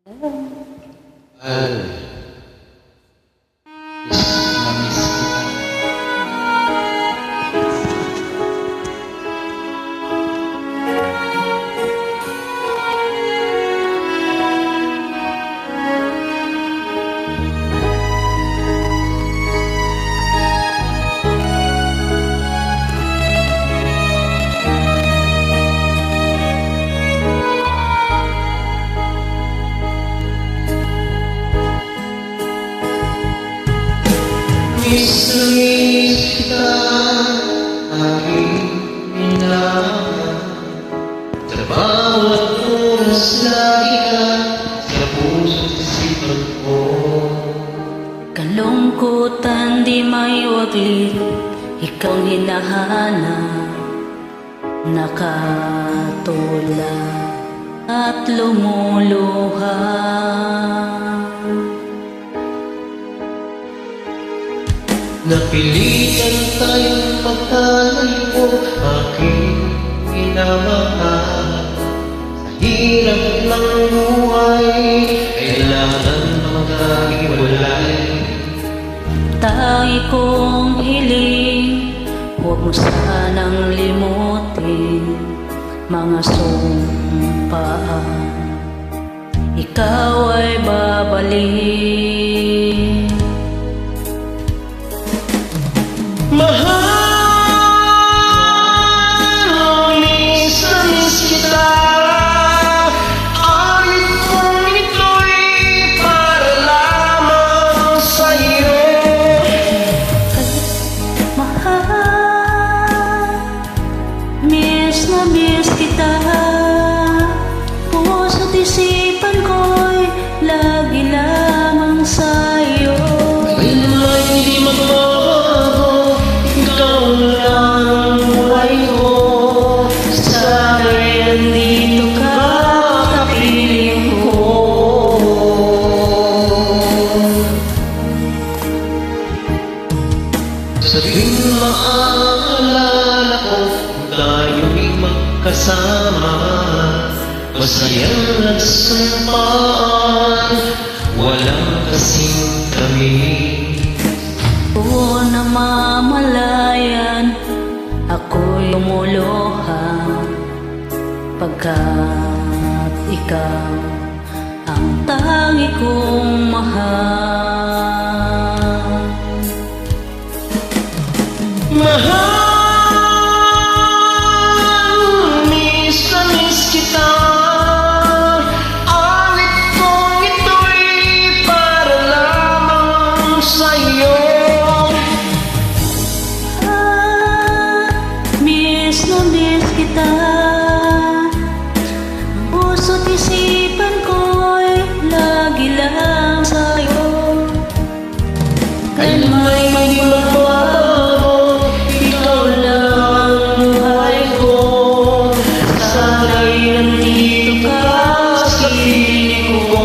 Mahal, miss na miss kita. Miss na miss kita, aking minamahal. Sa bawat oras lagi ka sa puso't isipan ko. Kalungkutan di may waglit, ikaw ang hinahanap. Nakatulad at lumuluha. Napilitan tayong magkalayo, aking minamahal. Sa hirap ng buhay, kailangan magkahiwalay. Tangi kong hiling, huwag mo sanang limutin mga sumpaan. Ikaw ay babalik. Mahal, miss na miss kita. Awit kong ito'y para lamang sa'yo. Mahal, miss na miss kita. Puso't isipan ko'y lagi lamang sa'yo. Kailanman hindi magbabago, ikaw lang ang buhay ko. Sana'y andito ka, kapiling ko. Sa tuwing maaalala ko, tayo'y magkasama. Masayang nagsumpaan, walang kasing tamis. Oo, namamalayan, ako'y lumuluha pagkat ikaw ang tangi kong mahal. Mahal, miss na miss kita. Awit kong ito'y para lamang sa'yo. Miss na miss kita. Puso't isipan ko'y lagi lang sa'yo. Kailanman hindi magbabago, ikaw lang ang buhay ko. Sana'y nandito ka sa piling ko.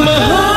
Mahal.